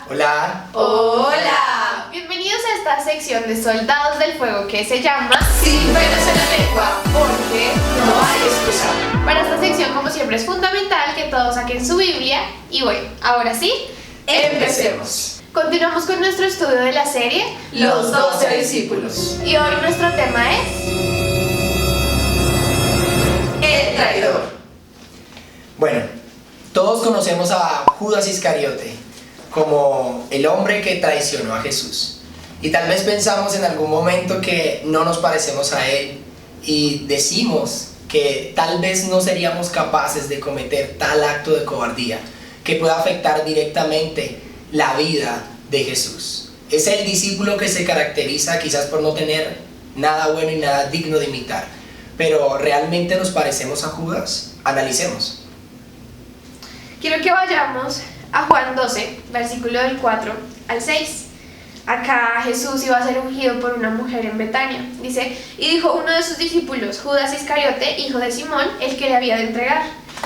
Hola. Hola. Bienvenidos a esta sección de Soldados del Fuego que se llama Sin pelos en la lengua, porque no hay excusa. Para esta sección, como siempre, es fundamental que todos saquen su Biblia. Y bueno, ahora sí, Empecemos. Continuamos con nuestro estudio de la serie Los 12 discípulos. Y hoy nuestro tema es El traidor. Bueno, todos conocemos a Judas Iscariote como el hombre que traicionó a Jesús. Y tal vez pensamos en algún momento que no nos parecemos a él y decimos que tal vez no seríamos capaces de cometer tal acto de cobardía que pueda afectar directamente la vida de Jesús. Es el discípulo que se caracteriza quizás por no tener nada bueno y nada digno de imitar. Pero ¿realmente nos parecemos a Judas? Analicemos. Quiero que vayamos a Juan 12, versículo del 4 al 6. Acá Jesús iba a ser ungido por una mujer en Betania. Dice, y dijo uno de sus discípulos, Judas Iscariote, hijo de Simón, el que le había de entregar.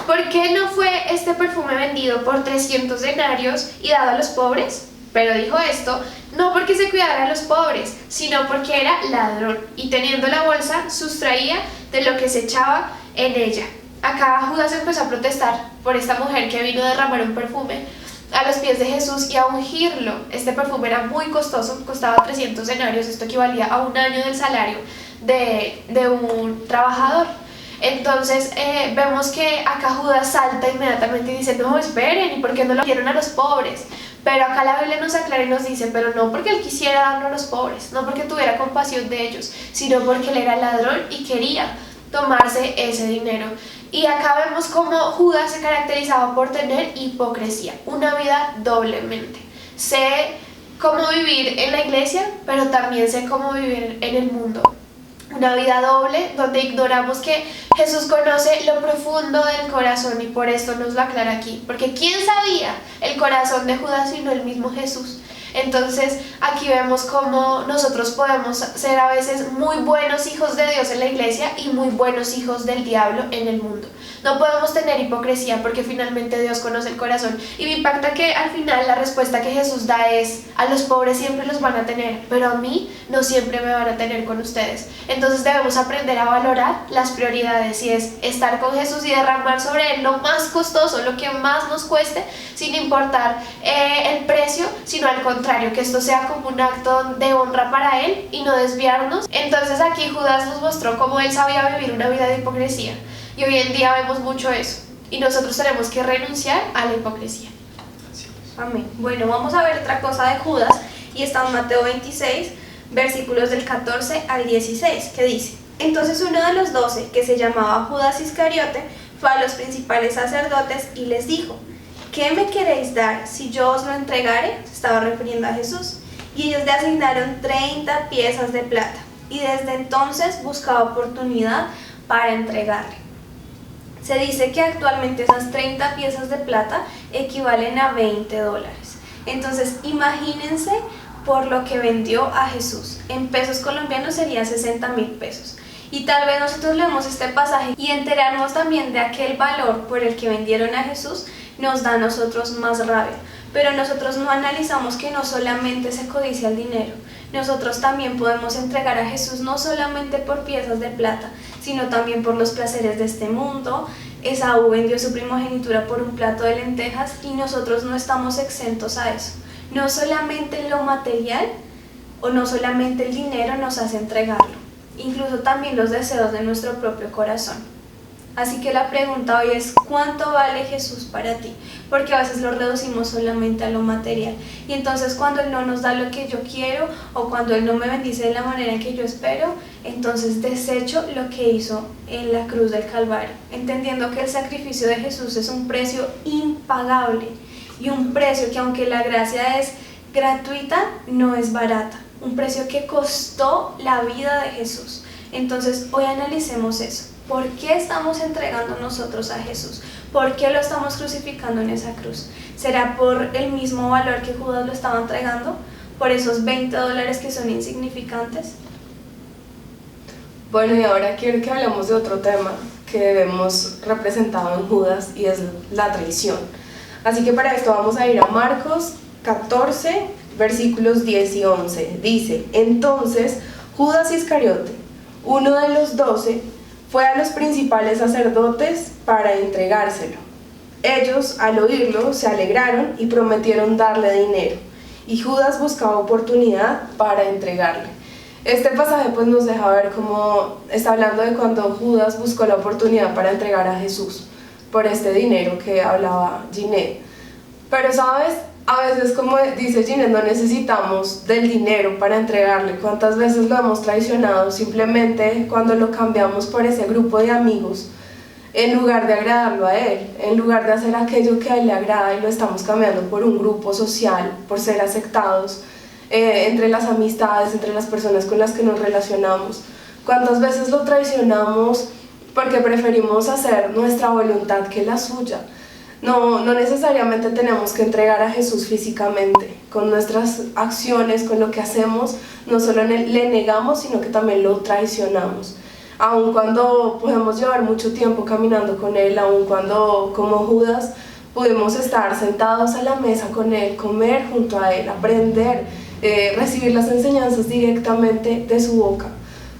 ¿Por qué no fue este perfume vendido por 300 denarios y dado a los pobres? Pero dijo esto, no porque se cuidara a los pobres, sino porque era ladrón, y teniendo la bolsa, sustraía de lo que se echaba en ella. Acá Judas empezó a protestar por esta mujer que vino a derramar un perfume a los pies de Jesús y a ungirlo. Este perfume era muy costoso, costaba 300 denarios, esto equivalía a un año del salario de un trabajador. Entonces vemos que acá Judas salta inmediatamente y dice, no, esperen, ¿y por qué no lo dieron a los pobres? Pero acá la Biblia nos aclara y nos dice, pero no porque él quisiera darlo a los pobres, no porque tuviera compasión de ellos, sino porque él era ladrón y quería tomarse ese dinero. Y acá vemos cómo Judas se caracterizaba por tener hipocresía, una vida doblemente. Sé cómo vivir en la iglesia, pero también sé cómo vivir en el mundo. Una vida doble donde ignoramos que Jesús conoce lo profundo del corazón y por esto nos lo aclara aquí. Porque ¿quién sabía el corazón de Judas sino el mismo Jesús? Entonces aquí vemos cómo nosotros podemos ser a veces muy buenos hijos de Dios en la iglesia y muy buenos hijos del diablo en el mundo. No podemos tener hipocresía porque finalmente Dios conoce el corazón. Y me impacta que al final la respuesta que Jesús da es, a los pobres siempre los van a tener, pero a mí no siempre me van a tener con ustedes. Entonces debemos aprender a valorar las prioridades y es estar con Jesús y derramar sobre Él lo más costoso, lo que más nos cueste, sin importar el precio, sino al contrario, que esto sea como un acto de honra para Él y no desviarnos. Entonces aquí Judas nos mostró cómo él sabía vivir una vida de hipocresía. Y hoy en día vemos mucho eso. Y nosotros tenemos que renunciar a la hipocresía. Amén. Bueno, vamos a ver otra cosa de Judas. Y está en Mateo 26, versículos del 14 al 16, que dice, entonces uno de los 12, que se llamaba Judas Iscariote, fue a los principales sacerdotes y les dijo, ¿qué me queréis dar si yo os lo entregare? Se estaba refiriendo a Jesús. Y ellos le asignaron 30 piezas de plata. Y desde entonces buscaba oportunidad para entregarle. Se dice que actualmente esas 30 piezas de plata equivalen a $20. Entonces imagínense por lo que vendió a Jesús. En pesos colombianos serían 60,000 pesos. Y tal vez nosotros leemos este pasaje y enterarnos también de aquel valor por el que vendieron a Jesús nos da a nosotros más rabia. Pero nosotros no analizamos que no solamente se codicia el dinero. Nosotros también podemos entregar a Jesús no solamente por piezas de plata, sino también por los placeres de este mundo. Esaú vendió su primogenitura por un plato de lentejas y nosotros no estamos exentos a eso. No solamente lo material o no solamente el dinero nos hace entregarlo, incluso también los deseos de nuestro propio corazón. Así que la pregunta hoy es, ¿cuánto vale Jesús para ti? Porque a veces lo reducimos solamente a lo material. Y entonces cuando Él no nos da lo que yo quiero o cuando Él no me bendice de la manera en que yo espero, entonces desecho lo que hizo en la cruz del Calvario, entendiendo que el sacrificio de Jesús es un precio impagable y un precio que aunque la gracia es gratuita, no es barata. Un precio que costó la vida de Jesús. Entonces hoy analicemos eso. ¿Por qué estamos entregando nosotros a Jesús? ¿Por qué lo estamos crucificando en esa cruz? ¿Será por el mismo valor que Judas lo estaba entregando? ¿Por esos $20 que son insignificantes? Bueno, y ahora quiero que hablemos de otro tema que vemos representado en Judas y es la traición. Así que para esto vamos a ir a Marcos 14, versículos 10 y 11. Dice: entonces Judas Iscariote, uno de los 12, fue a los principales sacerdotes para entregárselo. Ellos, al oírlo, se alegraron y prometieron darle dinero, y Judas buscaba oportunidad para entregarle. Este pasaje pues nos deja ver cómo está hablando de cuando Judas buscó la oportunidad para entregar a Jesús por este dinero que hablaba Ginette. Pero sabes, a veces, como dice Ginette, no necesitamos del dinero para entregarle. ¿Cuántas veces lo hemos traicionado simplemente cuando lo cambiamos por ese grupo de amigos? En lugar de agradarlo a él, en lugar de hacer aquello que a él le agrada, y lo estamos cambiando por un grupo social, por ser aceptados entre las amistades, entre las personas con las que nos relacionamos. ¿Cuántas veces lo traicionamos porque preferimos hacer nuestra voluntad que la suya? No necesariamente tenemos que entregar a Jesús físicamente. Con nuestras acciones, con lo que hacemos, no solo le negamos, sino que también lo traicionamos. Aun cuando podemos llevar mucho tiempo caminando con Él, aun cuando, como Judas, podemos estar sentados a la mesa con Él, comer junto a Él, aprender, recibir las enseñanzas directamente de su boca.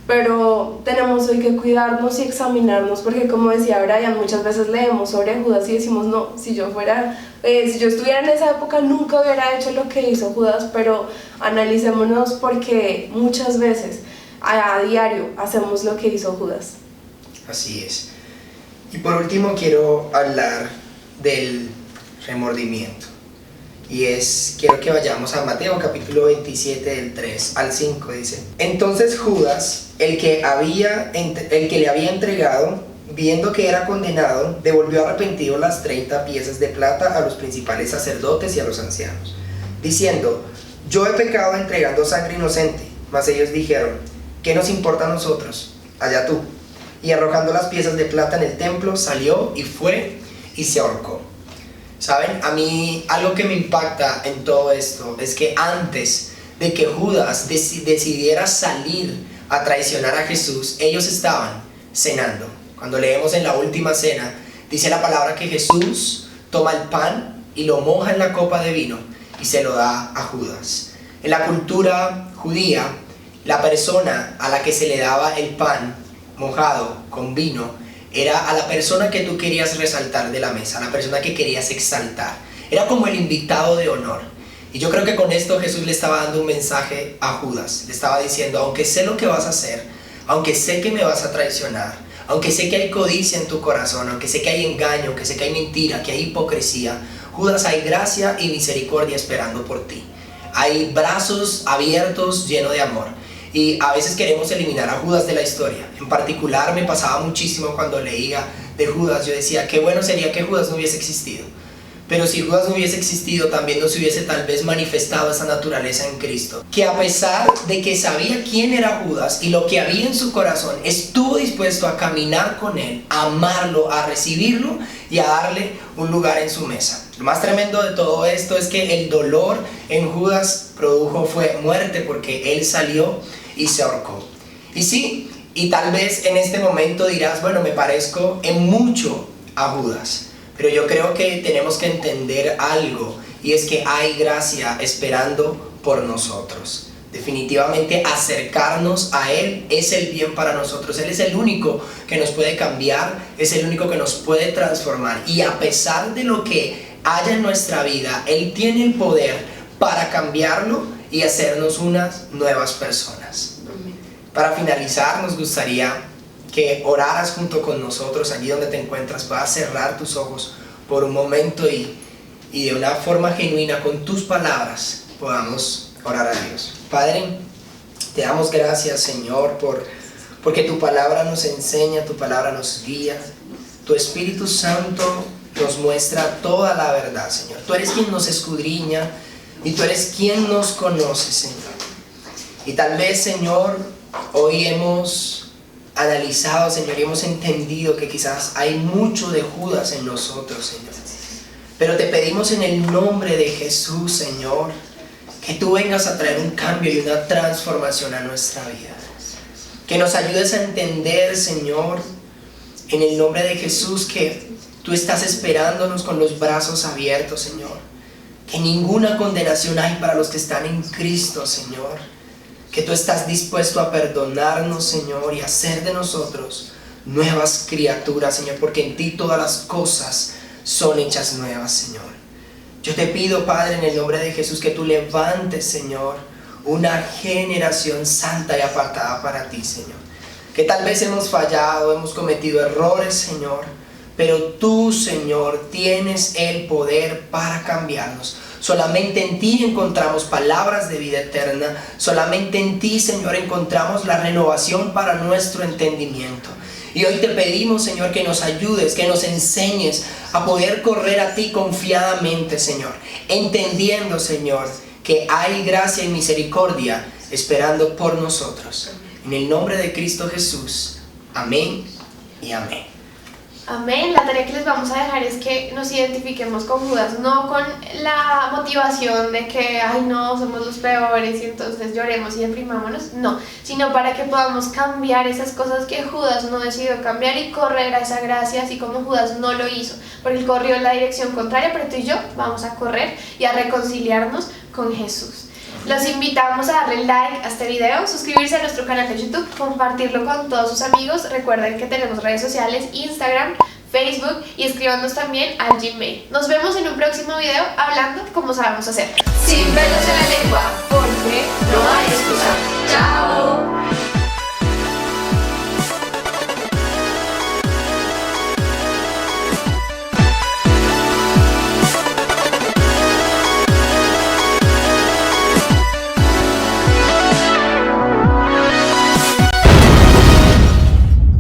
Pero tenemos hoy que cuidarnos y examinarnos, porque como decía Brian, muchas veces leemos sobre Judas y decimos: no, si yo estuviera en esa época nunca hubiera hecho lo que hizo Judas. Pero analicémonos, porque muchas veces a diario hacemos lo que hizo Judas. Así es. Y por último quiero hablar del remordimiento. Y quiero que vayamos a Mateo capítulo 27 del 3 al 5. Dice: entonces Judas, el que le había entregado, viendo que era condenado, devolvió arrepentido las 30 piezas de plata a los principales sacerdotes y a los ancianos, diciendo: yo he pecado entregando sangre inocente. Mas ellos dijeron: ¿qué nos importa a nosotros? Allá tú. Y arrojando las piezas de plata en el templo, salió y fue y se ahorcó. ¿Saben? A mí algo que me impacta en todo esto es que antes de que Judas decidiera salir a traicionar a Jesús, ellos estaban cenando. Cuando leemos en la última cena, dice la palabra que Jesús toma el pan y lo moja en la copa de vino y se lo da a Judas. En la cultura judía, la persona a la que se le daba el pan mojado con vino era a la persona que tú querías resaltar de la mesa, a la persona que querías exaltar. Era como el invitado de honor. Y yo creo que con esto Jesús le estaba dando un mensaje a Judas. Le estaba diciendo: aunque sé lo que vas a hacer, aunque sé que me vas a traicionar, aunque sé que hay codicia en tu corazón, aunque sé que hay engaño, aunque sé que hay mentira, que hay hipocresía, Judas, hay gracia y misericordia esperando por ti. Hay brazos abiertos llenos de amor. Y a veces queremos eliminar a Judas de la historia. En particular me pasaba muchísimo cuando leía de Judas. Yo decía: qué bueno sería que Judas no hubiese existido. Pero si Judas no hubiese existido, también no se hubiese tal vez manifestado esa naturaleza en Cristo. Que a pesar de que sabía quién era Judas y lo que había en su corazón, estuvo dispuesto a caminar con él, a amarlo, a recibirlo y a darle un lugar en su mesa. Lo más tremendo de todo esto es que el dolor en Judas fue muerte, porque él salió y se ahorcó. Y sí, y tal vez en este momento dirás: bueno, me parezco en mucho a Judas. Pero yo creo que tenemos que entender algo, y es que hay gracia esperando por nosotros. Definitivamente acercarnos a Él es el bien para nosotros. Él es el único que nos puede cambiar, es el único que nos puede transformar. Y a pesar de lo que haya en nuestra vida, Él tiene el poder para cambiarlo y hacernos unas nuevas personas. Para finalizar, nos gustaría que oraras junto con nosotros allí donde te encuentras. Puedas cerrar tus ojos por un momento y de una forma genuina, con tus palabras, podamos orar a Dios. Padre, te damos gracias, Señor, porque tu palabra nos enseña, tu palabra nos guía. Tu Espíritu Santo nos muestra toda la verdad, Señor. Tú eres quien nos escudriña y tú eres quien nos conoce, Señor. Y tal vez, Señor, hoy hemos analizado, Señor, y hemos entendido que quizás hay mucho de Judas en nosotros, Señor. Pero te pedimos en el nombre de Jesús, Señor, que tú vengas a traer un cambio y una transformación a nuestra vida. Que nos ayudes a entender, Señor, en el nombre de Jesús, que tú estás esperándonos con los brazos abiertos, Señor. que ninguna condenación hay para los que están en Cristo, Señor. Que tú estás dispuesto a perdonarnos, Señor, y hacer de nosotros nuevas criaturas, Señor, porque en ti todas las cosas son hechas nuevas, Señor. Yo te pido, Padre, en el nombre de Jesús, que tú levantes, Señor, una generación santa y apartada para ti, Señor. Que tal vez hemos fallado, hemos cometido errores, Señor, pero tú, Señor, tienes el poder para cambiarnos. Solamente en ti encontramos palabras de vida eterna. Solamente en ti, Señor, encontramos la renovación para nuestro entendimiento. Y hoy te pedimos, Señor, que nos ayudes, que nos enseñes a poder correr a ti confiadamente, Señor. Entendiendo, Señor, que hay gracia y misericordia esperando por nosotros. En el nombre de Cristo Jesús. Amén y amén. Amén. La tarea que les vamos a dejar es que nos identifiquemos con Judas, no con la motivación de que, ay no, somos los peores y entonces lloremos y deprimámonos, no, sino para que podamos cambiar esas cosas que Judas no decidió cambiar y correr a esa gracia, así como Judas no lo hizo, porque él corrió en la dirección contraria, pero tú y yo vamos a correr y a reconciliarnos con Jesús. Los invitamos a darle like a este video, suscribirse a nuestro canal de YouTube, compartirlo con todos sus amigos. Recuerden que tenemos redes sociales, Instagram, Facebook y escríbanos también al Gmail. Nos vemos en un próximo video hablando como sabemos hacer. Sin pelos en la lengua, porque no hay excusa. ¡Chao!